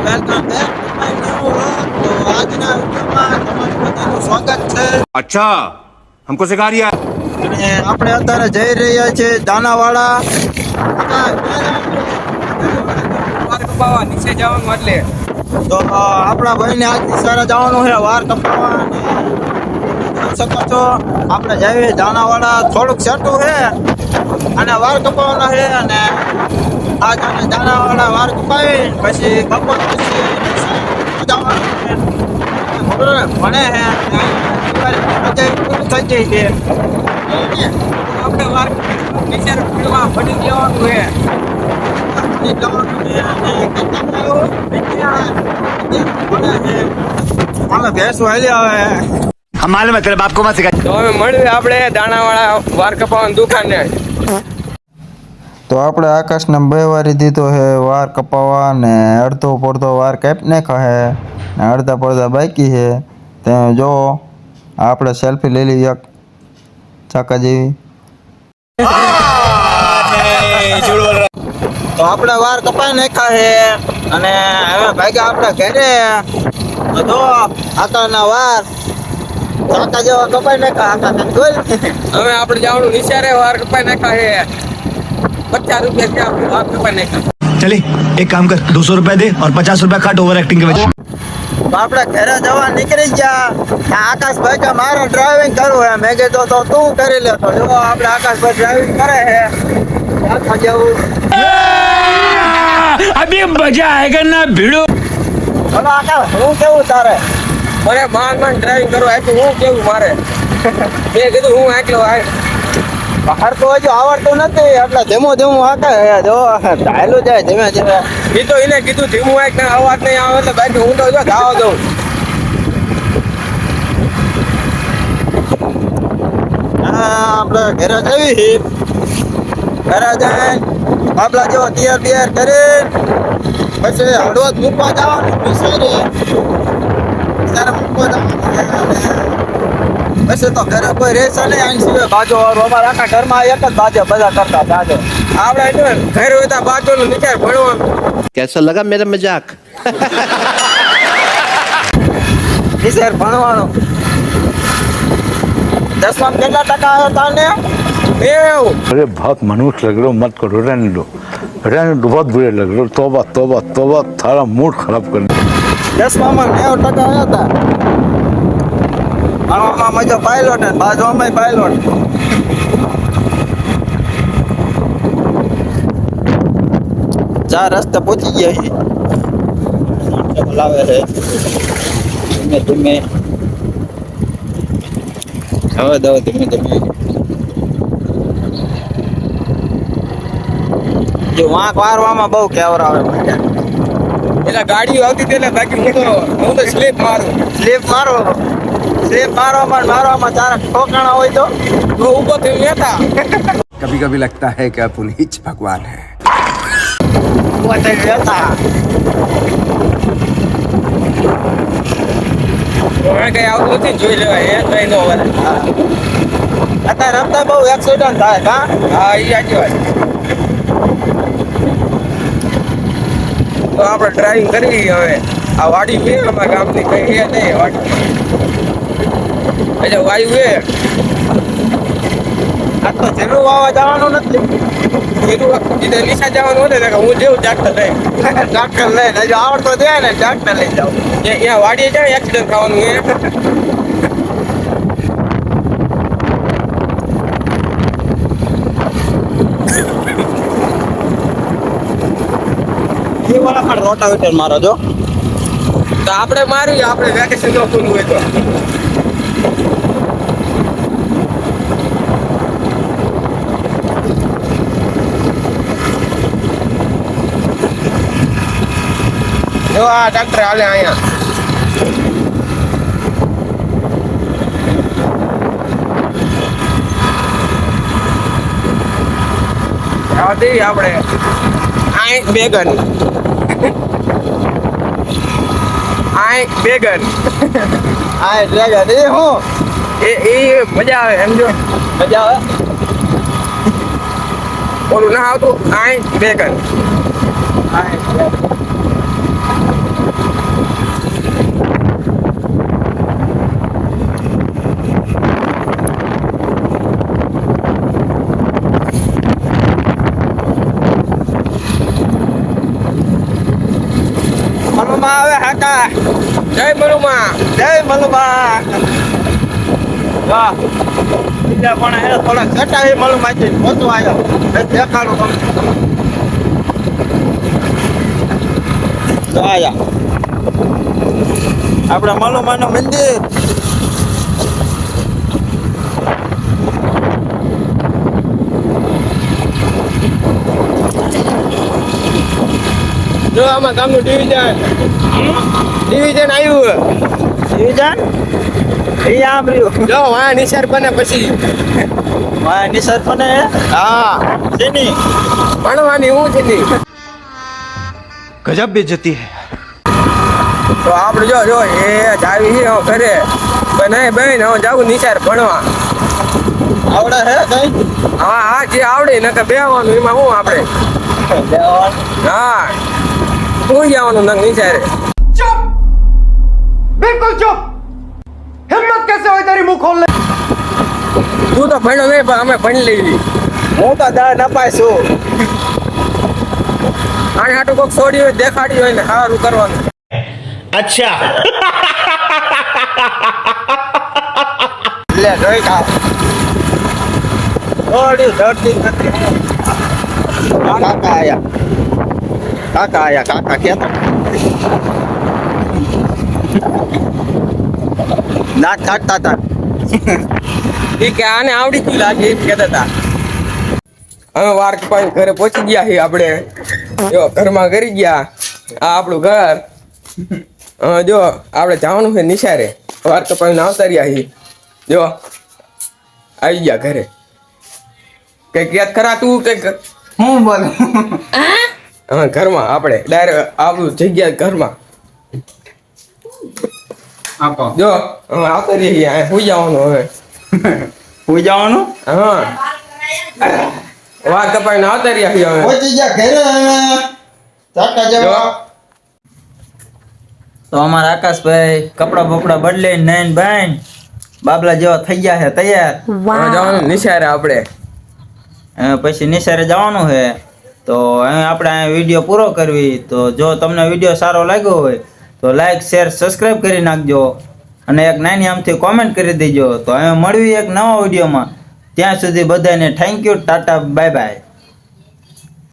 Welcome back to my new vlog. તો આજના વિડીયોમાં તમારું બધાનું સ્વાગત છે. अच्छा हमको सिखा रिया અને આપણે અત્યારે જઈ રહ્યા છીએ દાનાવાડા. નીચે જવાનું એટલે તો આપણા ભાઈને આજ નિસારા જવાનું છે વાર કપાવવા. અને જોઈ શકો છો આપણે જઈએ દાનાવાડા. થોડુંક સેટું છે અને વાર કપાવવાના છે. અને આજ અમે દાનાવાડા વાર કપાવી પછી બપોર પછી જવાનું છે. ભણે છે થઈ જાય છે. આપણે વાર નીચે ફીલ્ડમાં ભણી જવાનું છે. ભેંસું હાલી આવે. हमारे मतलब आपको मत सिखा તો હવે મળીએ આપણે દાણાવાળા વાર કપાવાની દુકાને. તો આપણે આકાશને બે વારી દીધો છે વાર કપાવવા. ને અડધો પડધો વાર કાપી નાખ્યો છે ને અડધા પડધા બાકી છે. તમે જો આપણે સેલ્ફી લઈ લઈએ એક ચાકા જેવી. તો આપણે વાર કપાઈ નાખ્યા છે અને હવે ભાગ્યા આપણે ઘરે. તો જો આકાશના વાર ચાકા જેવા કપાઈ નાખ્યા. આકાશ બોલ. હવે આપણે જવાનું નિશારે વાર કપાઈ નાખ્યા છે. 50 રૂપિયા આપણે વાર કપાઈ નાખ્યા. चले एक काम कर 200 रुपया दे और 50 रुपया काट ओवर एक्टिंग के वजह તો આપણે ઘરે જવા નીકળી ગયા. આકાશભાઈ કે મારે ડ્રાઇવિંગ કરવું છે. મેં કીધું તો તું કરી લેતો. જો આપણે આકાશભાઈ ડ્રાઇવિંગ કરે છે આખા જેવું. अभी मजा आएगा ना भिड़ो બોલો આકાશ, હું કેવું તારે? મને માંડ ડ્રાઇવિંગ કરવા આપ્યું. હું કેવું મારે મેં કીધું હું આટલો બહાર તો હજુ આવડતું નથી એટલે ધીમું ધીમું હાકે. જો ચાલ્યું જાય ધીમે ધીમે. એ તો એને કીધું ધીમું આંખ ને અવાજ નહીં આવે એટલે બાકી હું તો જો ધાવા દઉં. હા આપણે ઘરે જવી. ઘરે જઈને બાબલા જેવો તૈયાર બિયાર કરી પછી હળવદ મૂકવા જવાનું વિચારી. ત્યારે મૂકવા જવાનું પછી તો ઘરે કોઈ રહેશે નહીં. આની સિવાય બાજુ વાળું અમારા આખા ઘરમાં એક જ બાજુ બધા કરતા બાજુ. આપણે એટલે ઘર હોય તો બાજુનું નિચાર ભણવાનું. कैसा लगा मेरा मजाक વિચાર ભણવાનું. 10માં કેટલા ટકા આવ્યા તને? એવું अरे बहुत मनुष्य लग रहे हो मत करो रहने दो बहुत बुरे लग रहे हो तोबा तोबा तोबा थारा मूड खराब कर 10માં 90% આવ્યા હતા. ભણવામાં મજો પાયલોટ ને બાજુમાં પાયલોટ. જા રસ્તે પહોંચી ગયા છીએ. બોલાવે છે ધીમે ધીમે. હવે દો ધીમે ધીમે. જો વાંક વારવામાં બહુ કેવરાવે મને. એટલે ગાડીઓ આવતી હતી એટલે બાકી હું તો સ્લીપ મારું. સ્લીપ મારો. સ્લીપ મારવામાં તારા ઠોકાણા હોય તો હું ઊભો થઈને લેતા. कभी कभी लगता है कि आप उन्हीं भगवान है ઊભા થઈને લેતા. હવે કઈ આવતું નથી જોઈ લેવાય. એ કઈ નો વળે. અત્યારે રસ્તા બહુ એક્સિડન્ટ થાય કા. હા એ સાચી વાત. તો આપણે ડ્રાઇવિંગ કરવી હવે. આ વાડી છે અમારા ગામની કઈ છે નહીં વાડી. એટલે વાયુ છે આ તો જીરું વાવા જવાનું નથી. જીતે નિશા જવાનું હોય ને હું જેવું ટ્રેક્ટર લઈ ટ્રેક્ટર લઈને જો આવડતો જાય ને ટ્રેક્ટર લઈ જાવ. ત્યાં વાડીએ જાય એક્સિડન્ટ થવાનું એ એ વાળા પણ રોટાવેટર મારો જો. તો આપણે મારી આપણે વેકેશન નો ખુલ્લું હોય તો જો આ ટ્રેક્ટર હાલે અહીંયા. આ દઈએ આપણે આ બેગન બેગન આ ડ્રેગન એ હું એ મજા આવે એમ જો. મજા આવે. ઓલું ના આવતું આ બેગન. મલુમા આવે હાકા. જય મલુમા. જય મલુમા. વાહ. બીજા પણ હે થોડા ઘટા હે મલુમાથી મોટો આવ્યો. એ દેખાડો તમને. તો આયા. આપણા મલુમાનું મંદિર. જો આમાં ગામનું ડિવિઝન આવ્યું. ડિવિઝન એ આમ રહ્યું. જો વાહ નિશાર બને પછી વાહ નિસર પણ હે. હા શેની ભણવાની હું છે ની. गजब बेइज्जती है તો આપણે જો એ જાવી છે હું ઘરે બને બેન હું જાઉં નિશાર ભણવા. આવડે હે કઈ હા જે આવડે નકર બેહવાનું એમાં હું આપણે. હા હું જવાનું નંગ નિશારે. बिल्कुल चुप हिम्मत कैसे हुई तेरी मुंह खोलने તું તો ભણ્યો નહીં પણ અમે ભણી લેવી. હું તો દા નપાઈશું. આને હાટું કોક છોડી હોય દેખાડી હોય ને સારું કરવાનું. अच्छा લે જોઈ ખાવ થોડી ધરતી નથી. કાકા આયા કાકા કેતો દાંત કાઢતા હતા. ઈ કે આને આવડી ગયું લાગે એમ કહેતા હતા. હવે વાર કપાઈને ઘરે પહોંચી ગયા છીએ આપણે. જો ઘરમાં કરી ગયા. આ આપણું ઘર. જો આપણે જવાનું છે નિશારે. વાર કપાઈને આવતા રહ્યા છીએ. જો આવી ગયા ઘરે. કઈક યાદ કરા તું કઈક. હું બોલું હા ઘરમાં આપણે ડાયરેક્ટ આપણું જગ્યા ઘરમાં. આપો જો હવે આવતા રહીએ અહીંયા સુઈ જવાનું હવે. હું જવાનું હા વાર કપાઈને આવતા રહ્યા છીએ હવે. પહોંચી ગયા ઘરે ચાકા જો જેવા. તો અમારા આકાશભાઈ કપડા બપડા બદલે નૈન બાઈન બાબલા જેવા થઈ ગયા છે તૈયાર. હવે જવાનું નિશારે આપણે. પછી નિશાળે જવાનું છે. તો અહીં આપણે આ વિડીયો પૂરો કરવી. તો જો તમને વિડીયો સારો લાગ્યો હોય તો લાઈક શેર સબસ્ક્રાઈબ કરી નાખજો અને એક નાની આમથી કોમેન્ટ કરી દેજો. તો હવે મળવી એક નવા વિડીયોમાં. ત્યાં સુધી બધાને thank you tata bye bye.